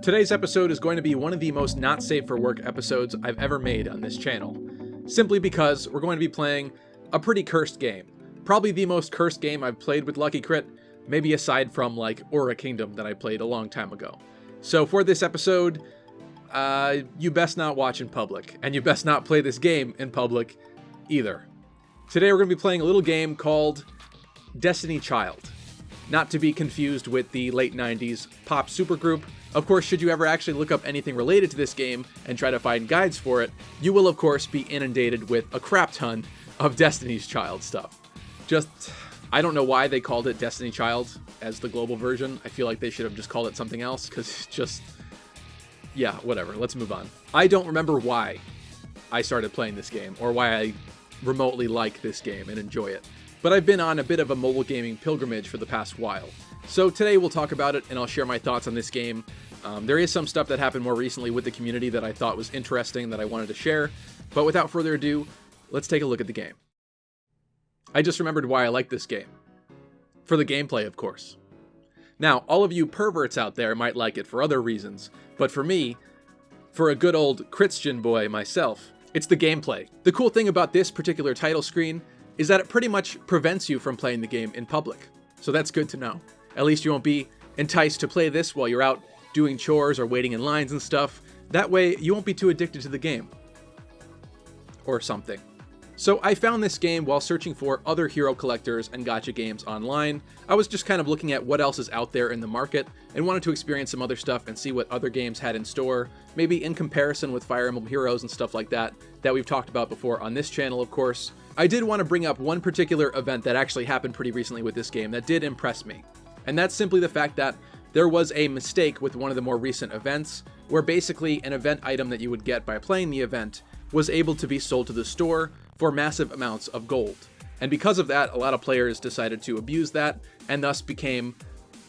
Today's episode is going to be one of the most not safe for work episodes I've ever made on this channel, simply because we're going to be playing a pretty cursed game. Probably the most cursed game I've played with Lucky Crit, maybe aside from like Aura Kingdom that I played a long time ago. So for this episode, you best not watch in public, and you best not play this game in public either. Today we're going to be playing a little game called Destinychild, not to be confused with the late 90s pop supergroup. Of course, should you ever actually look up anything related to this game and try to find guides for it, you will of course be inundated with a crap ton of Destiny's Child stuff. I don't know why they called it Destinychild as the global version. I feel like they should have just called it something else, because it's just... yeah, whatever, let's move on. I don't remember why I started playing this game, or why I remotely like this game and enjoy it. But I've been on a bit of a mobile gaming pilgrimage for the past while. So today we'll talk about it, and I'll share my thoughts on this game. There is some stuff that happened more recently with the community that I thought was interesting that I wanted to share. But without further ado, let's take a look at the game. I just remembered why I like this game. For the gameplay, of course. Now, all of you perverts out there might like it for other reasons, but for me, for a good old Christian boy myself, it's the gameplay. The cool thing about this particular title screen is that it pretty much prevents you from playing the game in public. So that's good to know. At least you won't be enticed to play this while you're out doing chores or waiting in lines and stuff. That way, you won't be too addicted to the game. Or something. So I found this game while searching for other hero collectors and gacha games online. I was just kind of looking at what else is out there in the market and wanted to experience some other stuff and see what other games had in store, maybe in comparison with Fire Emblem Heroes and stuff like that we've talked about before on this channel, of course. I did want to bring up one particular event that actually happened pretty recently with this game that did impress me. And that's simply the fact that there was a mistake with one of the more recent events, where basically an event item that you would get by playing the event was able to be sold to the store for massive amounts of gold. And because of that, a lot of players decided to abuse that, and thus became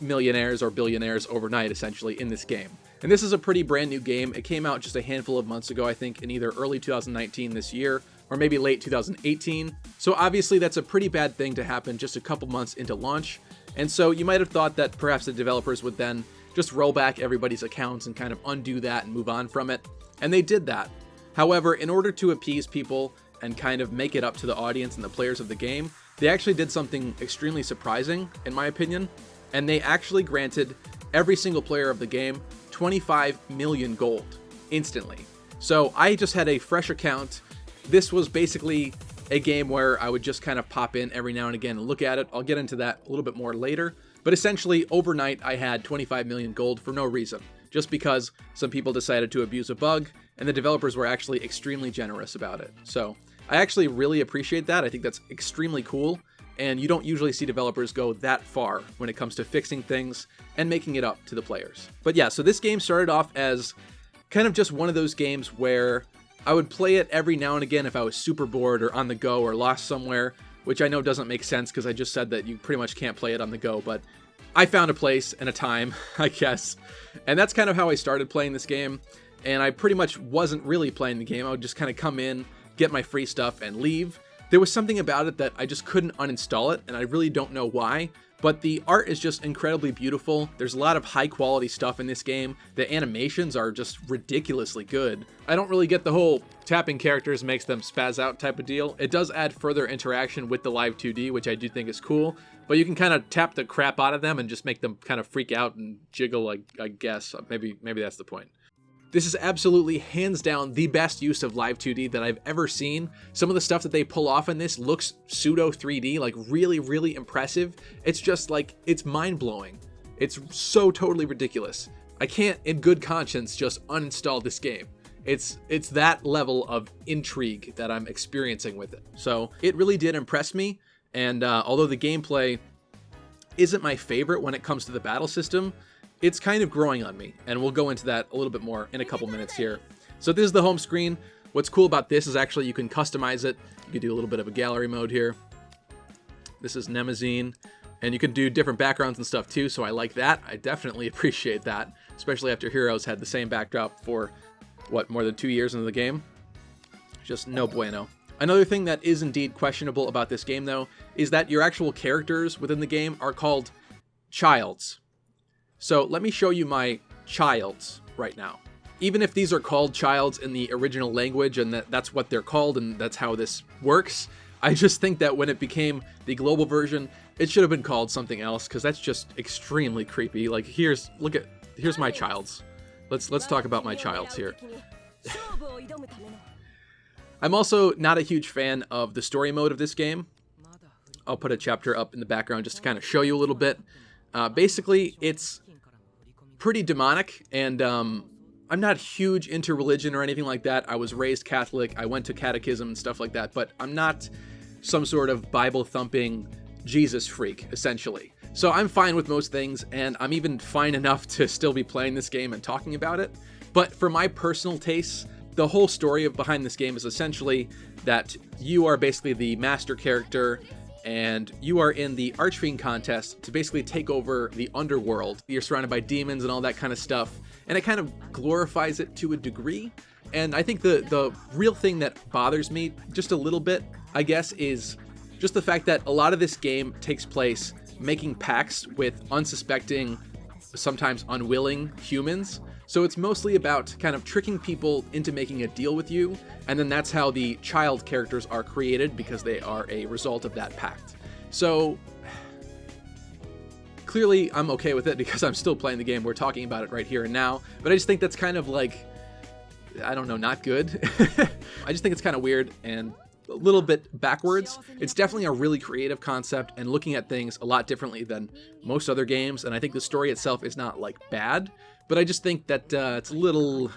millionaires or billionaires overnight, essentially, in this game. And this is a pretty brand new game. It came out just a handful of months ago, I think, in either early 2019 this year, or maybe late 2018. So obviously that's a pretty bad thing to happen just a couple months into launch. And so you might have thought that perhaps the developers would then just roll back everybody's accounts and kind of undo that and move on from it. And they did that. However, in order to appease people and kind of make it up to the audience and the players of the game, they actually did something extremely surprising, in my opinion. And they actually granted every single player of the game 25 million gold instantly. So I just had a fresh account. This was basically a game where I would just kind of pop in every now and again and look at it. I'll get into that a little bit more later. But essentially, overnight, I had 25 million gold for no reason, just because some people decided to abuse a bug, and the developers were actually extremely generous about it. So I actually really appreciate that. I think that's extremely cool, and you don't usually see developers go that far when it comes to fixing things and making it up to the players. But yeah, so this game started off as kind of just one of those games where I would play it every now and again if I was super bored or on the go or lost somewhere, which I know doesn't make sense because I just said that you pretty much can't play it on the go, but I found a place and a time, I guess. And that's kind of how I started playing this game, and I pretty much wasn't really playing the game. I would just kind of come in, get my free stuff, and leave. There was something about it that I just couldn't uninstall it, and I really don't know why. But the art is just incredibly beautiful. There's a lot of high quality stuff in this game. The animations are just ridiculously good. I don't really get the whole tapping characters makes them spaz out type of deal. It does add further interaction with the live 2D, which I do think is cool. But you can kind of tap the crap out of them and just make them kind of freak out and jiggle, I guess. Maybe that's the point. This is absolutely, hands down, the best use of live 2D that I've ever seen. Some of the stuff that they pull off in this looks pseudo 3D, like really, really impressive. It's just like, it's mind-blowing. It's so totally ridiculous. I can't, in good conscience, just uninstall this game. It's that level of intrigue that I'm experiencing with it. So it really did impress me, and although the gameplay isn't my favorite when it comes to the battle system, it's kind of growing on me, and we'll go into that a little bit more in a couple minutes here. So this is the home screen. What's cool about this is actually you can customize it. You can do a little bit of a gallery mode here. This is Nemazine, and you can do different backgrounds and stuff too, so I like that. I definitely appreciate that, especially after Heroes had the same backdrop for, what, more than 2 years into the game? Just no bueno. Another thing that is indeed questionable about this game, though, is that your actual characters within the game are called childs. So let me show you my childs right now. Even if these are called childs in the original language and that's what they're called and that's how this works, I just think that when it became the global version, it should have been called something else, because that's just extremely creepy. Like, here's my childs. Let's talk about my childs here. I'm also not a huge fan of the story mode of this game. I'll put a chapter up in the background just to kind of show you a little bit. Basically, it's pretty demonic, and I'm not huge into religion or anything like that. I was raised Catholic, I went to catechism and stuff like that, but I'm not some sort of Bible-thumping Jesus freak, essentially. So I'm fine with most things, and I'm even fine enough to still be playing this game and talking about it. But for my personal tastes, the whole story behind this game is essentially that you are basically the master character, and you are in the Archfiend contest to basically take over the underworld. You're surrounded by demons and all that kind of stuff, and it kind of glorifies it to a degree. And I think the real thing that bothers me just a little bit, I guess, is just the fact that a lot of this game takes place making pacts with unsuspecting, sometimes unwilling humans. So it's mostly about kind of tricking people into making a deal with you, and then that's how the child characters are created, because they are a result of that pact. So clearly I'm okay with it because I'm still playing the game. We're talking about it right here and now, but I just think that's kind of like, I don't know, not good. I just think it's kind of weird and a little bit backwards. It's definitely a really creative concept and looking at things a lot differently than most other games, and I think the story itself is not like bad, but I just think that it's a little,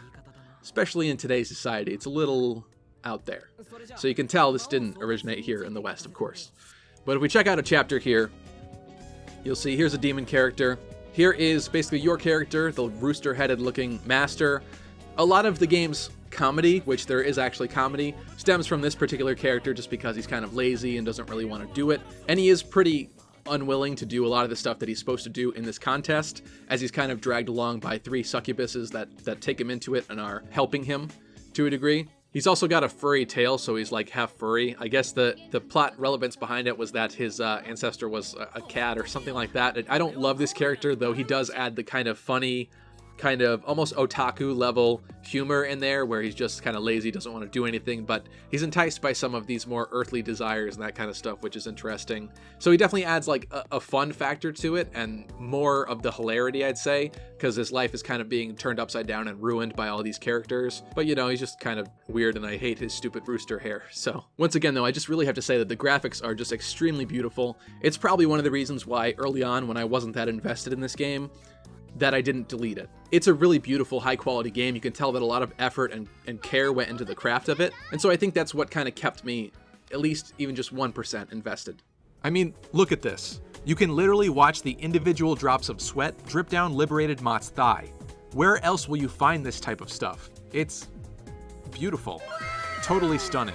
especially in today's society, it's a little out there. So you can tell this didn't originate here in the West, of course. But if we check out a chapter here, you'll see here's a demon character. Here is basically your character, the rooster-headed looking master. A lot of the game's comedy, which there is actually comedy, stems from this particular character just because he's kind of lazy and doesn't really want to do it. And he is pretty unwilling to do a lot of the stuff that he's supposed to do in this contest, as he's kind of dragged along by 3 succubuses that take him into it and are helping him to a degree. He's also got a furry tail, so he's like half furry. I guess the plot relevance behind it was that his ancestor was a cat or something like that. I don't love this character, though he does add the kind of funny, kind of almost otaku level humor in there, where he's just kind of lazy, doesn't want to do anything, but he's enticed by some of these more earthly desires and that kind of stuff, which is interesting. So he definitely adds like a fun factor to it and more of the hilarity, I'd say, because his life is kind of being turned upside down and ruined by all these characters. But you know, he's just kind of weird and I hate his stupid rooster hair. So once again though, I just really have to say that the graphics are just extremely beautiful. It's probably one of the reasons why early on, when I wasn't that invested in this game, that I didn't delete it. It's a really beautiful, high-quality game. You can tell that a lot of effort and care went into the craft of it, and so I think that's what kind of kept me at least even just 1% invested. I mean, look at this. You can literally watch the individual drops of sweat drip down Liberated Mott's thigh. Where else will you find this type of stuff? It's beautiful. Totally stunning.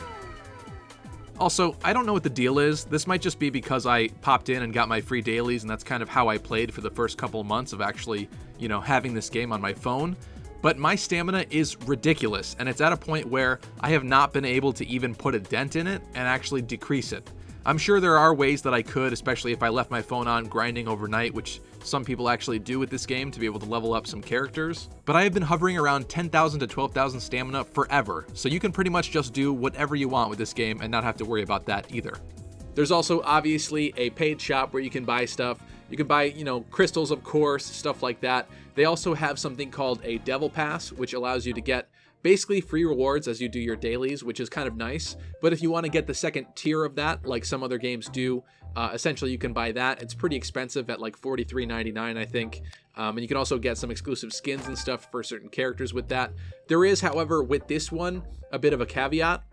Also, I don't know what the deal is. This might just be because I popped in and got my free dailies, and that's kind of how I played for the first couple months of actually, you know, having this game on my phone. But my stamina is ridiculous, and it's at a point where I have not been able to even put a dent in it and actually decrease it. I'm sure there are ways that I could, especially if I left my phone on grinding overnight, which some people actually do with this game to be able to level up some characters. But I have been hovering around 10,000 to 12,000 stamina forever, so you can pretty much just do whatever you want with this game and not have to worry about that either. There's also obviously a paid shop where you can buy stuff. You can buy, you know, crystals, of course, stuff like that. They also have something called a Devil Pass, which allows you to get basically free rewards as you do your dailies, which is kind of nice. But if you want to get the second tier of that, like some other games do, essentially you can buy that. It's pretty expensive at like $43.99, I think. And you can also get some exclusive skins and stuff for certain characters with that. There is, however, with this one, a bit of a caveat.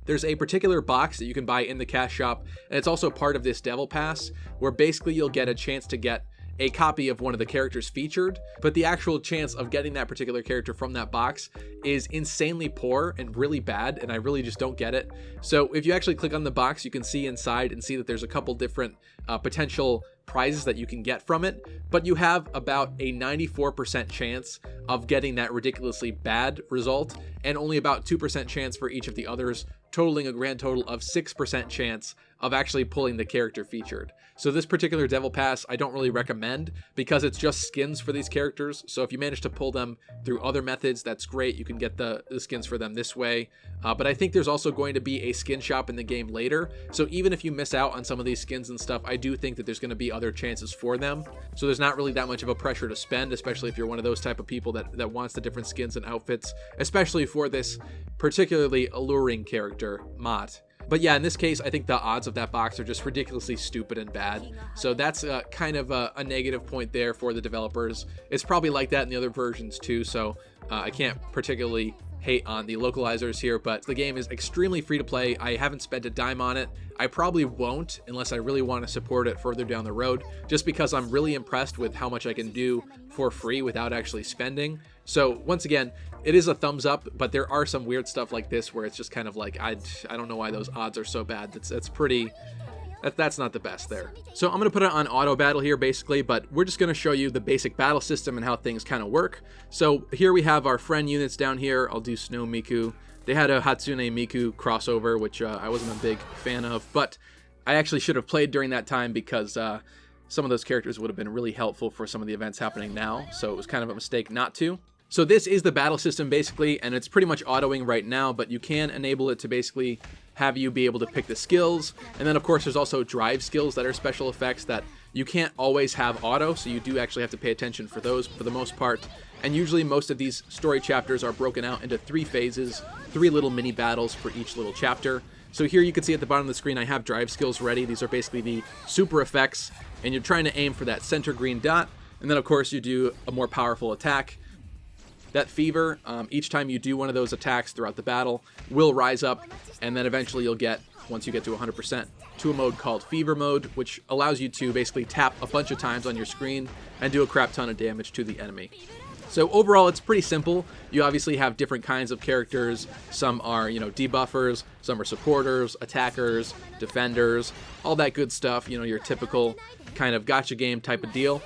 There's a particular box that you can buy in the cash shop, and it's also part of this Devil Pass, where basically you'll get a chance to get a copy of one of the characters featured, but the actual chance of getting that particular character from that box is insanely poor and really bad, and I really just don't get it. So if you actually click on the box, you can see inside and see that there's a couple different potential prizes that you can get from it, but you have about a 94% chance of getting that ridiculously bad result, and only about 2% chance for each of the others, totaling a grand total of 6% chance of actually pulling the character featured. So this particular Devil Pass I don't really recommend because it's just skins for these characters. So if you manage to pull them through other methods, that's great. You can get the skins for them this way. But I think there's also going to be a skin shop in the game later. So even if you miss out on some of these skins and stuff, I do think that there's going to be other chances for them. So there's not really that much of a pressure to spend, especially if you're one of those type of people that wants the different skins and outfits, especially for this particularly alluring character, Mott. But yeah, in this case, I think the odds of that box are just ridiculously stupid and bad. So that's kind of a negative point there for the developers. It's probably like that in the other versions too, so I can't particularly hate on the localizers here, but the game is extremely free to play. I haven't spent a dime on it. I probably won't unless I really want to support it further down the road, just because I'm really impressed with how much I can do for free without actually spending. So once again, it is a thumbs up, but there are some weird stuff like this where it's just kind of like, I don't know why those odds are so bad. That's pretty... That's not the best there. So I'm going to put it on auto battle here basically, but we're just going to show you the basic battle system and how things kind of work. So here we have our friend units down here. I'll do Snow Miku. They had a Hatsune Miku crossover, which I wasn't a big fan of, but I actually should have played during that time because some of those characters would have been really helpful for some of the events happening now. So it was kind of a mistake not to. So this is the battle system basically, and it's pretty much autoing right now, but you can enable it to basically have you be able to pick the skills. And then of course there's also drive skills that are special effects that you can't always have auto, so you do actually have to pay attention for those for the most part. And usually most of these story chapters are broken out into 3 phases, 3 little mini battles for each little chapter. So here you can see at the bottom of the screen I have drive skills ready. These are basically the super effects, and you're trying to aim for that center green dot. And then of course you do a more powerful attack. That fever, each time you do one of those attacks throughout the battle, will rise up, and then eventually you'll get, once you get to 100%, to a mode called Fever Mode, which allows you to basically tap a bunch of times on your screen and do a crap ton of damage to the enemy. So overall, it's pretty simple. You obviously have different kinds of characters. Some are, debuffers, some are supporters, attackers, defenders, all that good stuff, your typical kind of gacha game type of deal.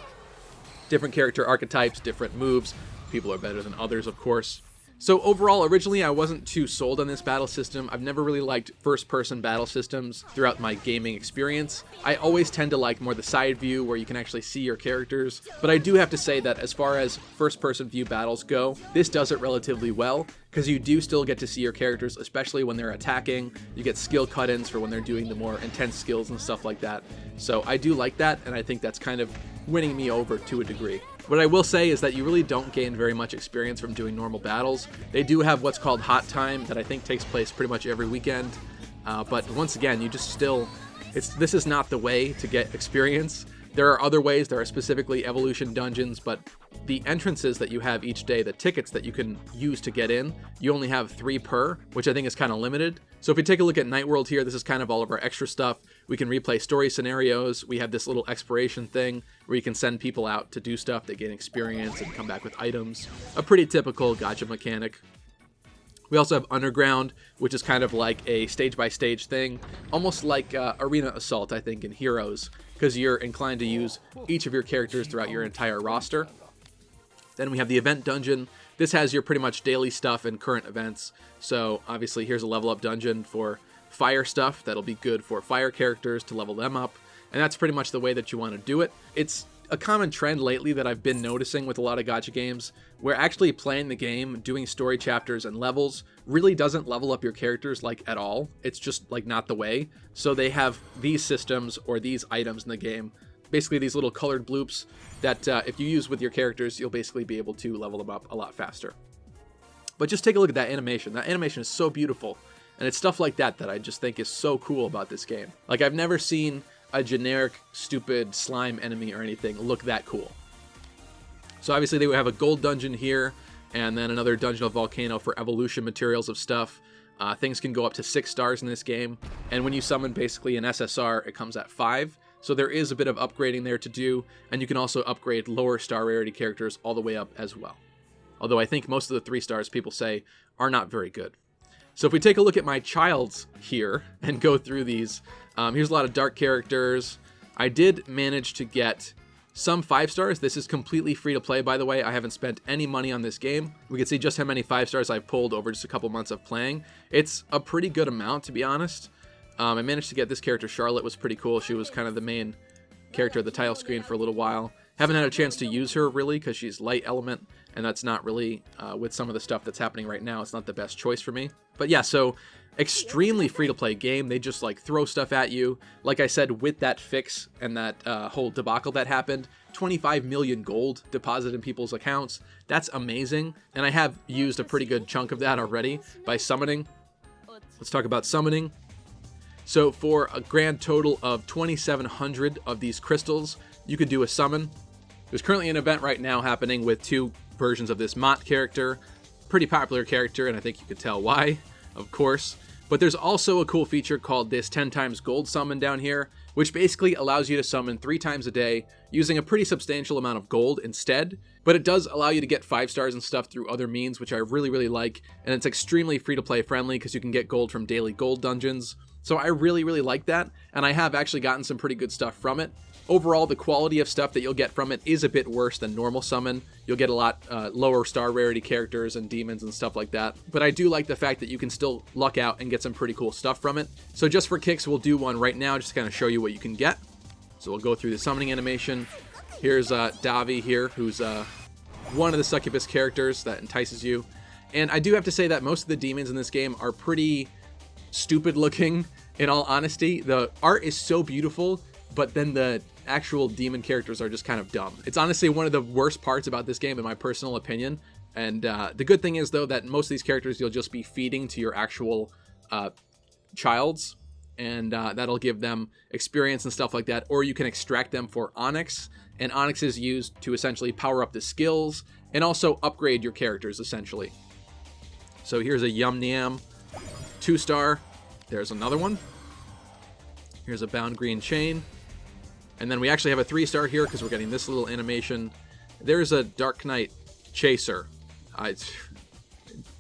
Different character archetypes, different moves. People are better than others, of course. So overall, originally I wasn't too sold on this battle system. I've never really liked first-person battle systems throughout my gaming experience. I always tend to like more the side view where you can actually see your characters. But I do have to say that as far as first-person view battles go, this does it relatively well, because you do still get to see your characters, especially when they're attacking. You get skill cut-ins for when they're doing the more intense skills and stuff like that. So I do like that, and I think that's kind of winning me over to a degree. What I will say is that you really don't gain very much experience from doing normal battles. They do have what's called Hot Time that I think takes place pretty much every weekend. But once again, you just still... This is not the way to get experience. There are other ways. There are specifically evolution dungeons, but the entrances that you have each day, the tickets that you can use to get in, you only have 3 per, which I think is kind of limited. So if we take a look at Night World here, this is kind of all of our extra stuff. We can replay story scenarios. We have this little exploration thing where you can send people out to do stuff. They gain experience and come back with items. A pretty typical gacha mechanic. We also have Underground, which is kind of like a stage-by-stage thing, almost like Arena Assault, I think, in Heroes, because you're inclined to use each of your characters throughout your entire roster. Then we have the Event Dungeon. This has your pretty much daily stuff and current events. So obviously here's a level up dungeon for fire stuff. That'll be good for fire characters to level them up. And that's pretty much the way that you want to do it. It's a common trend lately that I've been noticing with a lot of gacha games, where actually playing the game, doing story chapters and levels really doesn't level up your characters like at all. It's just like not the way. So they have these systems or these items in the game, basically these little colored bloops that if you use with your characters, you'll basically be able to level them up a lot faster. But just take a look at that animation. That animation is so beautiful. And it's stuff like that that I just think is so cool about this game. Like, I've never seen a generic, stupid slime enemy or anything look that cool. So obviously they have a gold dungeon here, and then another dungeon of volcano for evolution materials of stuff. Things can go up to 6 stars in this game. And when you summon basically an SSR, it comes at 5. So there is a bit of upgrading there to do, and you can also upgrade lower star rarity characters all the way up as well. Although I think most of the 3 stars people say are not very good. So if we take a look at my childs here and go through these, here's a lot of dark characters. I did manage to get some 5 stars. This is completely free to play, by the way. I haven't spent any money on this game. We can see just how many 5 stars I've pulled over just a couple months of playing. It's a pretty good amount, to be honest. I managed to get this character. Charlotte was pretty cool. She was kind of the main character of the title screen for a little while. Haven't had a chance to use her really because she's light element, and that's not really, with some of the stuff that's happening right now, it's not the best choice for me. But yeah, so extremely free-to-play game. They just like throw stuff at you. Like I said, with that fix and that whole debacle that happened, 25 million gold deposited in people's accounts. That's amazing. And I have used a pretty good chunk of that already by summoning. Let's talk about summoning. So for a grand total of 2,700 of these crystals, you could do a summon. There's currently an event right now happening with 2 versions of this Mott character. Pretty popular character, and I think you could tell why, of course. But there's also a cool feature called this 10 times gold summon down here, which basically allows you to summon 3 times a day using a pretty substantial amount of gold instead. But it does allow you to get 5 stars and stuff through other means, which I really, really like. And it's extremely free-to-play friendly because you can get gold from daily gold dungeons. So I really, really like that, and I have actually gotten some pretty good stuff from it. Overall, the quality of stuff that you'll get from it is a bit worse than normal summon. You'll get a lot lower star rarity characters and demons and stuff like that. But I do like the fact that you can still luck out and get some pretty cool stuff from it. So just for kicks, we'll do one right now just to kind of show you what you can get. So we'll go through the summoning animation. Here's Davi here, who's one of the succubus characters that entices you. And I do have to say that most of the demons in this game are pretty stupid looking, in all honesty. The art is so beautiful, but then the actual demon characters are just kind of dumb. It's honestly one of the worst parts about this game in my personal opinion. And the good thing is though that most of these characters you'll just be feeding to your actual childs, and that'll give them experience and stuff like that, or you can extract them for Onyx, and Onyx is used to essentially power up the skills and also upgrade your characters essentially. So here's a Yum Niam 2-star. There's another one. Here's a Bound Green Chain. And then we actually have a 3-star here because we're getting this little animation. There's a Dark Knight Chaser.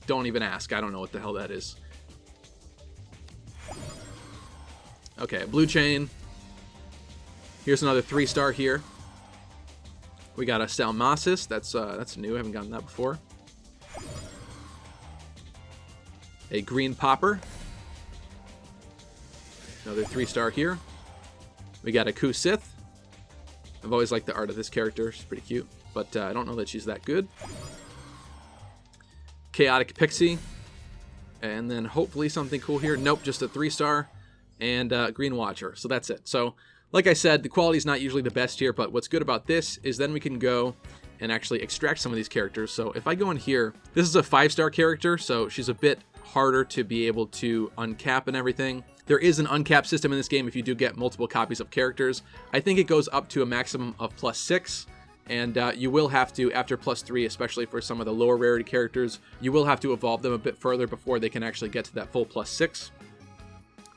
Don't even ask. I don't know what the hell that is. Okay, a Blue Chain. Here's another 3-star here. We got a Salmacis. That's new. I haven't gotten that before. A Green Popper. Another 3-star here. We got a Ku Sith. I've always liked the art of this character. She's pretty cute, but I don't know that she's that good. Chaotic Pixie. And then hopefully something cool here. Nope, just a 3-star. And Green Watcher. So that's it. So, like I said, the quality's not usually the best here, but what's good about this is then we can go and actually extract some of these characters. So if I go in here, this is a 5-star character, so she's a bit harder to be able to uncap and everything. There is an uncap system in this game if you do get multiple copies of characters. I think it goes up to a maximum of +6, and you will have to, after +3, especially for some of the lower rarity characters, you will have to evolve them a bit further before they can actually get to that full +6.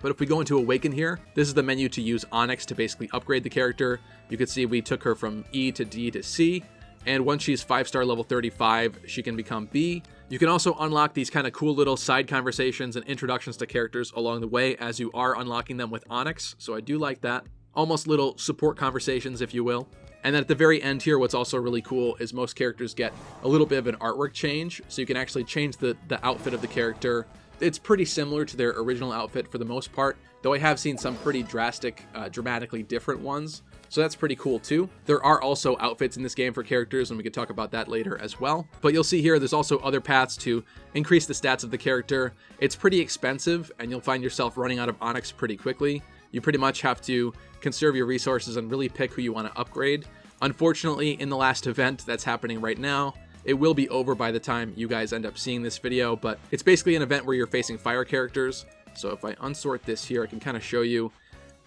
But if we go into Awaken here, this is the menu to use Onyx to basically upgrade the character. You can see we took her from E to D to C, and once she's 5-star level 35, she can become B. You can also unlock these kind of cool little side conversations and introductions to characters along the way as you are unlocking them with Onyx, so I do like that. Almost little support conversations, if you will. And then at the very end here, what's also really cool is most characters get a little bit of an artwork change, so you can actually change the outfit of the character. It's pretty similar to their original outfit for the most part, though I have seen some pretty drastic, dramatically different ones. So that's pretty cool too. There are also outfits in this game for characters, and we could talk about that later as well. But you'll see here, there's also other paths to increase the stats of the character. It's pretty expensive, and you'll find yourself running out of Onyx pretty quickly. You pretty much have to conserve your resources and really pick who you want to upgrade. Unfortunately, in the last event that's happening right now, it will be over by the time you guys end up seeing this video, but it's basically an event where you're facing fire characters. So if I unsort this here, I can kind of show you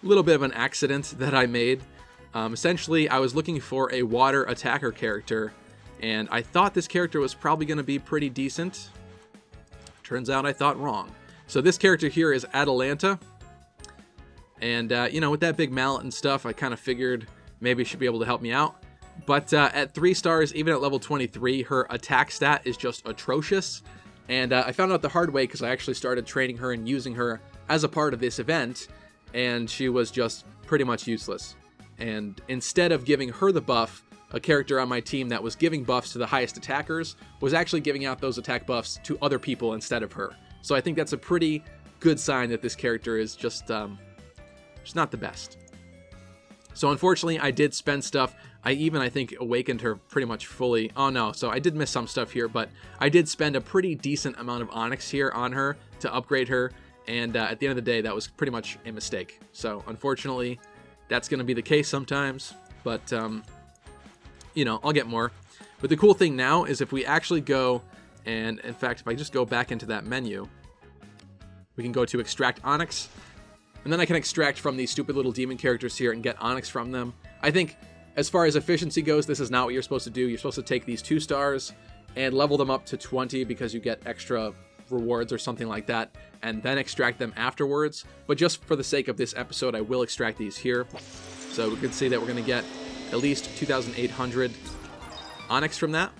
a little bit of an accident that I made. Essentially, I was looking for a water attacker character, and I thought this character was probably going to be pretty decent. Turns out I thought wrong. So this character here is Atalanta, and you know, with that big mallet and stuff, I kind of figured maybe she'd be able to help me out. But at 3 stars, even at level 23, her attack stat is just atrocious, and I found out the hard way because I actually started training her and using her as a part of this event, and she was just pretty much useless. And instead of giving her the buff, a character on my team that was giving buffs to the highest attackers was actually giving out those attack buffs to other people instead of her. So I think that's a pretty good sign that this character is just not the best. So unfortunately, I did spend stuff. I think, awakened her pretty much fully. Oh no, so I did miss some stuff here, but I did spend a pretty decent amount of Onyx here on her to upgrade her, and at the end of the day, that was pretty much a mistake. So unfortunately, that's going to be the case sometimes, but, you know, I'll get more. But the cool thing now is if we actually go, and in fact, if I just go back into that menu, we can go to extract Onyx, and then I can extract from these stupid little demon characters here and get Onyx from them. I think, as far as efficiency goes, this is not what you're supposed to do. You're supposed to take these 2 stars and level them up to 20 because you get extra rewards or something like that, and then extract them afterwards. But just for the sake of this episode, I will extract these here. So we can see that we're going to get at least 2,800 Onyx from that.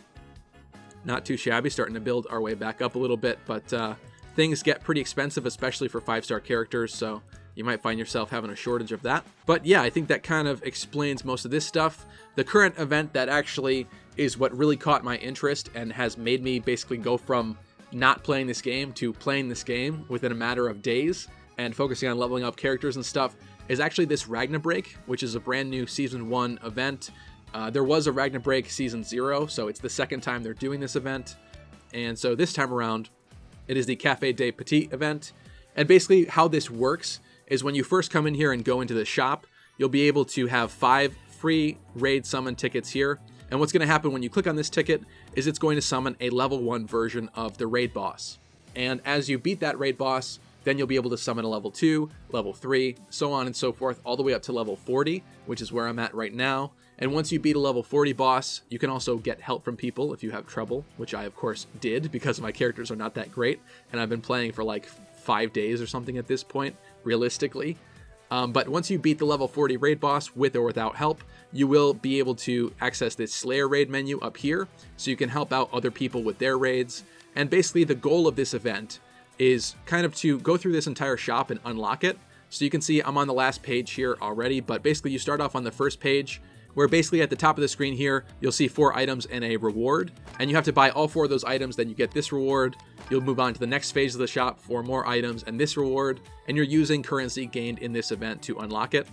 Not too shabby, starting to build our way back up a little bit, but things get pretty expensive, especially for 5-star characters, so you might find yourself having a shortage of that. But yeah, I think that kind of explains most of this stuff. The current event that actually is what really caught my interest and has made me basically go from not playing this game to playing this game within a matter of days and focusing on leveling up characters and stuff is actually this Break, which is a brand new Season 1 event. There was a Break Season 0, so it's the second time they're doing this event. And so this time around, it is the Café de Petit event. And basically how this works is when you first come in here and go into the shop, you'll be able to have 5 free raid summon tickets here. And what's going to happen when you click on this ticket is it's going to summon a level 1 version of the raid boss. And as you beat that raid boss, then you'll be able to summon a level 2, level 3, so on and so forth, all the way up to level 40, which is where I'm at right now. And once you beat a level 40 boss, you can also get help from people if you have trouble, which I of course did because my characters are not that great, and I've been playing for like 5 days or something at this point, realistically. But once you beat the level 40 raid boss with or without help, you will be able to access this Slayer raid menu up here, so you can help out other people with their raids. And basically the goal of this event is kind of to go through this entire shop and unlock it. So you can see I'm on the last page here already, but basically you start off on the first page, where basically at the top of the screen here, you'll see 4 items and a reward, and you have to buy all 4 of those items, then you get this reward. You'll move on to the next phase of the shop for more items and this reward, and you're using currency gained in this event to unlock it.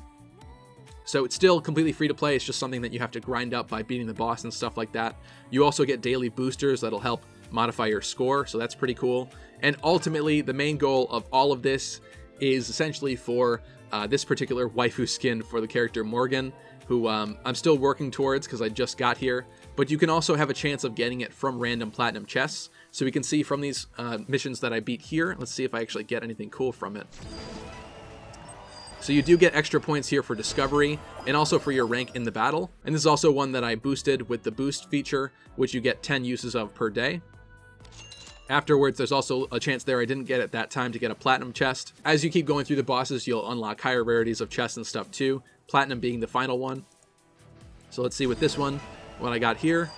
So it's still completely free to play, it's just something that you have to grind up by beating the boss and stuff like that. You also get daily boosters that'll help modify your score, so that's pretty cool. And ultimately, the main goal of all of this is essentially for this particular waifu skin for the character Morgan, who I'm still working towards because I just got here. But you can also have a chance of getting it from random platinum chests. So we can see from these missions that I beat here, let's see if I actually get anything cool from it. So you do get extra points here for discovery and also for your rank in the battle. And this is also one that I boosted with the boost feature, which you get 10 uses of per day. Afterwards, there's also a chance there I didn't get at that time to get a platinum chest. As you keep going through the bosses, you'll unlock higher rarities of chests and stuff too, platinum being the final one. So let's see with this one, what I got here.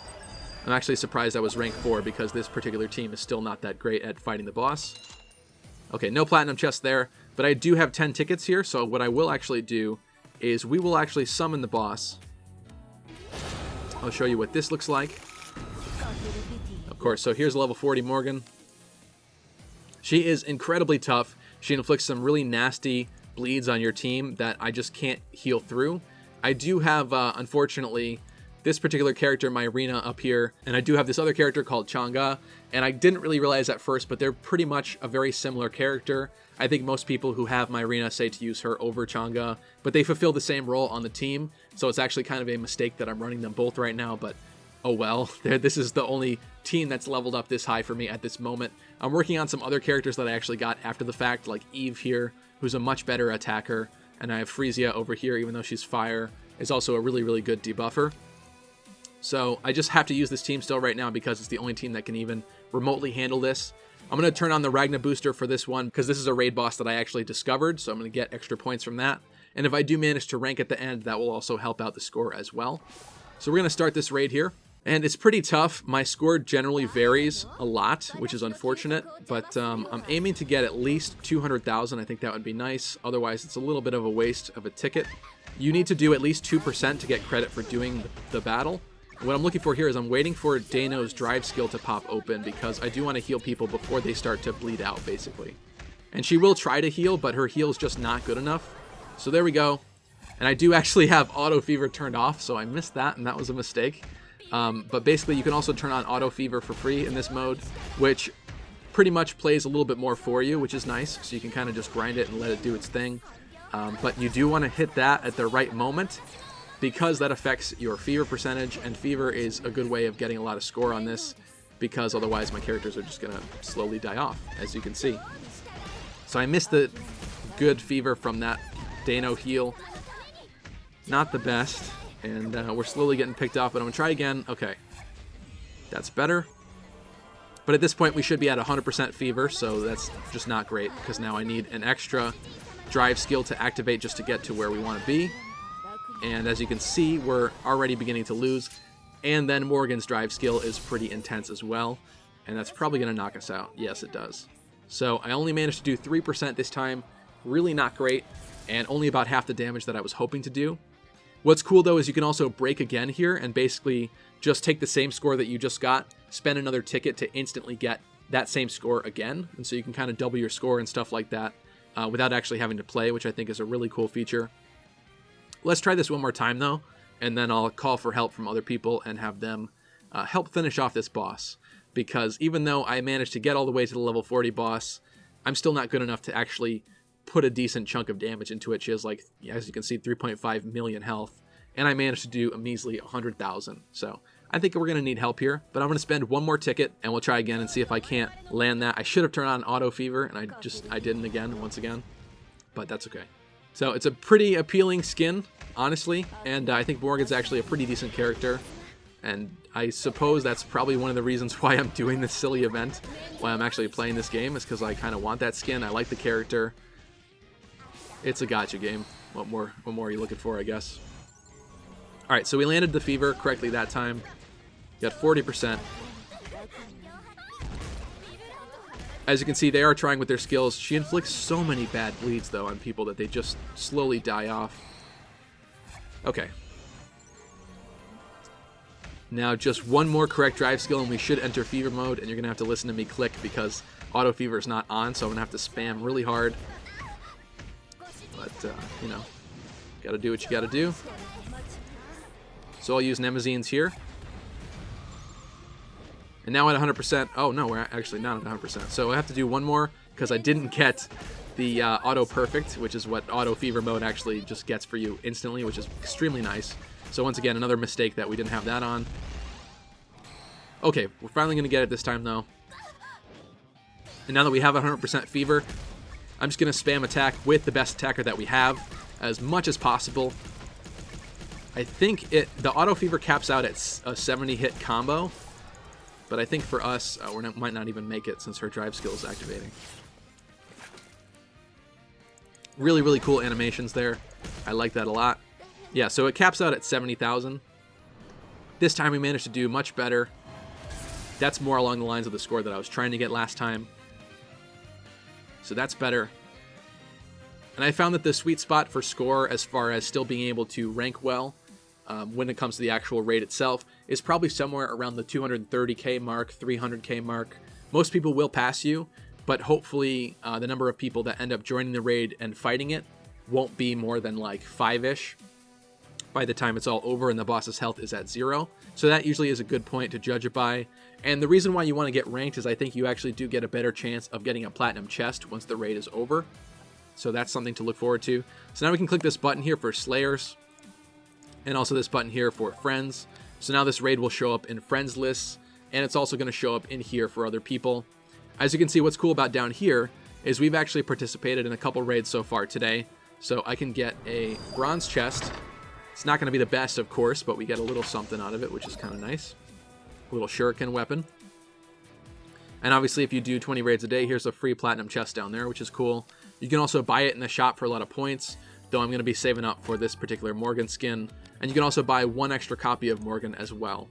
I'm actually surprised I was rank 4 because this particular team is still not that great at fighting the boss. Okay, no platinum chest there, but I do have 10 tickets here, so what I will actually do is we will actually summon the boss. I'll show you what this looks like. Of course, so here's level 40 Morgan. She is incredibly tough. She inflicts some really nasty bleeds on your team that I just can't heal through. I do have, unfortunately, this particular character, Myrina, up here, and I do have this other character called Chang'e, and I didn't really realize at first, but they're pretty much a very similar character. I think most people who have Myrina say to use her over Chang'e, but they fulfill the same role on the team, so it's actually kind of a mistake that I'm running them both right now, but oh well. This is the only team that's leveled up this high for me at this moment. I'm working on some other characters that I actually got after the fact, like Eve here, who's a much better attacker, and I have Frisia over here, even though she's fire, is also a really, really good debuffer. So I just have to use this team still right now because it's the only team that can even remotely handle this. I'm going to turn on the Ragna booster for this one because this is a raid boss that I actually discovered, so I'm going to get extra points from that. And if I do manage to rank at the end, that will also help out the score as well. So we're going to start this raid here. And it's pretty tough. My score generally varies a lot, which is unfortunate, but I'm aiming to get at least 200,000. I think that would be nice. Otherwise, it's a little bit of a waste of a ticket. You need to do at least 2% to get credit for doing the battle. What I'm looking for here is I'm waiting for Dano's drive skill to pop open because I do want to heal people before they start to bleed out, basically. And she will try to heal, but her heal is just not good enough. So there we go. And I do actually have Auto Fever turned off, so I missed that, and that was a mistake. But basically, you can also turn on Auto Fever for free in this mode, which pretty much plays a little bit more for you, which is nice. So you can kind of just grind it and let it do its thing. But you do want to hit that at the right moment, because that affects your fever percentage, and fever is a good way of getting a lot of score on this, because otherwise my characters are just going to slowly die off, as you can see. So I missed the good fever from that Dano heal. Not the best, and we're slowly getting picked off, but I'm going to try again. Okay, that's better. But at this point, we should be at 100% fever, so that's just not great, because now I need an extra drive skill to activate just to get to where we want to be. And as you can see, we're already beginning to lose. And then Morgan's drive skill is pretty intense as well, and that's probably going to knock us out. Yes, it does. So I only managed to do 3% this time. Really not great, and only about half the damage that I was hoping to do. What's cool, though, is you can also break again here and basically just take the same score that you just got, spend another ticket to instantly get that same score again. And so you can kind of double your score and stuff like that without actually having to play, which I think is a really cool feature. Let's try this one more time, though, and then I'll call for help from other people and have them help finish off this boss. Because even though I managed to get all the way to the level 40 boss, I'm still not good enough to actually put a decent chunk of damage into it. She has, like, as you can see, 3.5 million health, and I managed to do a measly 100,000. So I think we're going to need help here, but I'm going to spend one more ticket, and we'll try again and see if I can't land that. I should have turned on Auto Fever, and I didn't again, once again, but that's okay. So it's a pretty appealing skin, honestly, and I think Morgan's actually a pretty decent character, and I suppose that's probably one of the reasons why I'm doing this silly event, why I'm actually playing this game, is because I kind of want that skin. I like the character. It's a gacha game. What more are you looking for, I guess? Alright, so we landed the fever correctly that time. Got 40%. As you can see, they are trying with their skills. She inflicts so many bad bleeds, though, on people that they just slowly die off. Okay. Now, just one more correct drive skill, and we should enter fever mode, and you're going to have to listen to me click because Auto Fever is not on, so I'm going to have to spam really hard. But, you know, got to do what you got to do. So I'll use Nemazines here. And now at 100%, oh no, we're actually not at 100%. So I have to do one more because I didn't get the auto perfect, which is what Auto Fever mode actually just gets for you instantly, which is extremely nice. So once again, another mistake that we didn't have that on. Okay, we're finally going to get it this time though. And now that we have 100% fever, I'm just going to spam attack with the best attacker that we have as much as possible. I think the Auto Fever caps out at a 70 hit combo. But I think for us, we might not even make it since her drive skill is activating. Really, really cool animations there. I like that a lot. Yeah, so it caps out at 70,000. This time we managed to do much better. That's more along the lines of the score that I was trying to get last time. So that's better. And I found that the sweet spot for score, as far as still being able to rank well, when it comes to the actual raid itself, is probably somewhere around the 230k mark, 300k mark. Most people will pass you, but hopefully the number of people that end up joining the raid and fighting it won't be more than like 5-ish by the time it's all over and the boss's health is at 0. So that usually is a good point to judge it by. And the reason why you want to get ranked is I think you actually do get a better chance of getting a platinum chest once the raid is over. So that's something to look forward to. So now we can click this button here for Slayers, and also this button here for Friends. So now this raid will show up in Friends lists, and it's also going to show up in here for other people. As you can see, what's cool about down here is we've actually participated in a couple raids so far today. So I can get a bronze chest. It's not going to be the best, of course, but we get a little something out of it, which is kind of nice. A little shuriken weapon. And obviously, if you do 20 raids a day, here's a free platinum chest down there, which is cool. You can also buy it in the shop for a lot of points, though I'm going to be saving up for this particular Morgan skin. And you can also buy one extra copy of Morgan as well.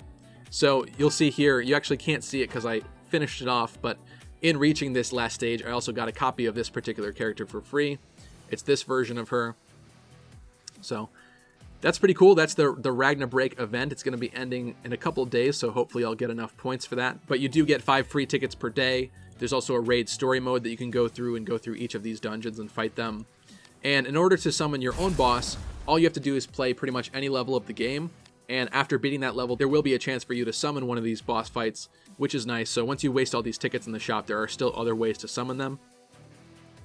So you'll see here, you actually can't see it because I finished it off, but in reaching this last stage, I also got a copy of this particular character for free. It's this version of her. So that's pretty cool. That's the Ragnar Break event. It's going to be ending in a couple of days, so hopefully I'll get enough points for that. But you do get 5 free tickets per day. There's also a raid story mode that you can go through each of these dungeons and fight them. And in order to summon your own boss, all you have to do is play pretty much any level of the game. And after beating that level, there will be a chance for you to summon one of these boss fights, which is nice. So once you waste all these tickets in the shop, there are still other ways to summon them.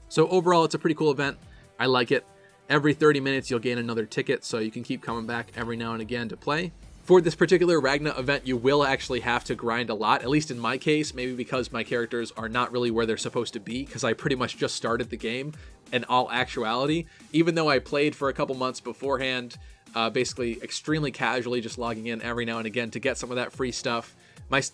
So overall, it's a pretty cool event. I like it. Every 30 minutes, you'll gain another ticket, so you can keep coming back every now and again to play. For this particular Ragna event, you will actually have to grind a lot, at least in my case, maybe because my characters are not really where they're supposed to be, because I pretty much just started the game in all actuality. Even though I played for a couple months beforehand, basically extremely casually, just logging in every now and again to get some of that free stuff.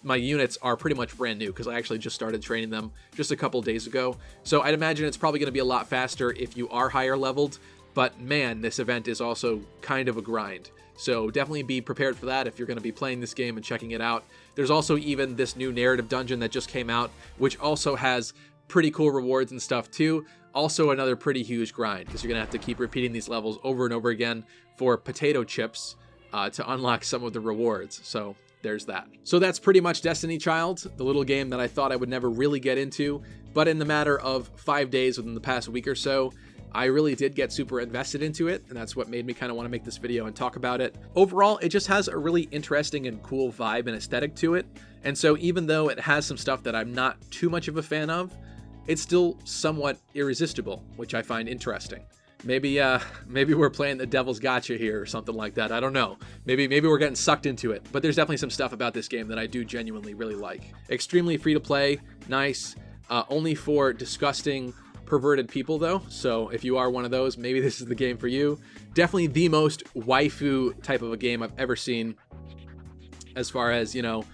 My units are pretty much brand new because I actually just started training them just a couple days ago. So I'd imagine it's probably going to be a lot faster if you are higher leveled, but man, this event is also kind of a grind. So definitely be prepared for that if you're going to be playing this game and checking it out. There's also even this new narrative dungeon that just came out, which also has pretty cool rewards and stuff too. Also another pretty huge grind because you're going to have to keep repeating these levels over and over again for potato chips to unlock some of the rewards. So there's that. So that's pretty much Destiny Child, the little game that I thought I would never really get into. But in the matter of 5 days within the past week or so, I really did get super invested into it, and that's what made me kind of want to make this video and talk about it. Overall, it just has a really interesting and cool vibe and aesthetic to it, and so even though it has some stuff that I'm not too much of a fan of, it's still somewhat irresistible, which I find interesting. Maybe we're playing the devil's gacha here or something like that. I don't know. Maybe we're getting sucked into it. But there's definitely some stuff about this game that I do genuinely really like. Extremely free to play, nice, only for disgusting, perverted people though, so if you are one of those, maybe this is the game for you. Definitely the most waifu type of a game I've ever seen as far as, you know,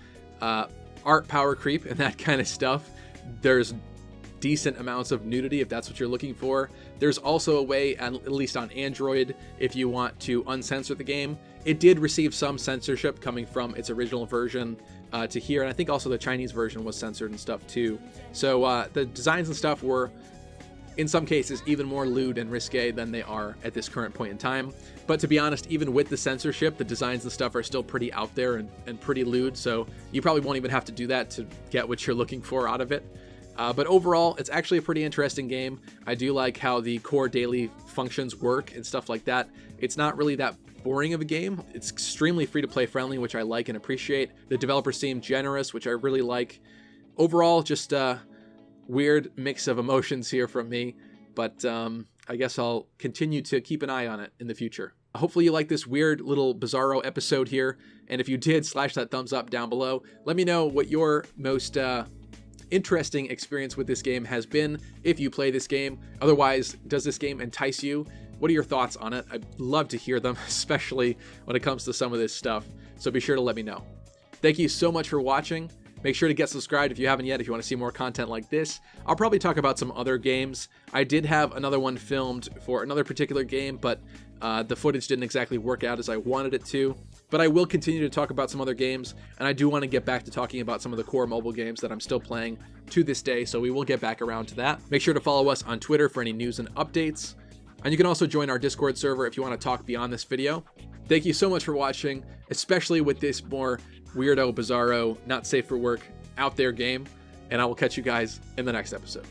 art power creep and that kind of stuff. There's decent amounts of nudity if that's what you're looking for. There's also a way, at least on Android, if you want to uncensor the game. It did receive some censorship coming from its original version to here, and I think also the Chinese version was censored and stuff too. So the designs and stuff were in some cases even more lewd and risque than they are at this current point in time. But to be honest, even with the censorship, the designs and stuff are still pretty out there and pretty lewd, so you probably won't even have to do that to get what you're looking for out of it. But overall, it's actually a pretty interesting game. I do like how the core daily functions work and stuff like that. It's not really that boring of a game. It's extremely free-to-play friendly, which I like and appreciate. The developers seem generous, which I really like. Overall, just weird mix of emotions here from me, but I guess I'll continue to keep an eye on it in the future. Hopefully you like this weird little bizarro episode here, and if you did, slash that thumbs up down below. Let me know what your most interesting experience with this game has been if you play this game. Otherwise, does this game entice you? What are your thoughts on it? I'd love to hear them, especially when it comes to some of this stuff, so be sure to let me know. Thank you so much for watching. Make sure to get subscribed if you haven't yet, if you want to see more content like this. I'll probably talk about some other games. I did have another one filmed for another particular game, but the footage didn't exactly work out as I wanted it to. But I will continue to talk about some other games, and I do want to get back to talking about some of the core mobile games that I'm still playing to this day, so we will get back around to that. Make sure to follow us on Twitter for any news and updates. And you can also join our Discord server if you want to talk beyond this video. Thank you so much for watching, especially with this more weirdo, bizarro, not safe for work, out there game, and I will catch you guys in the next episode.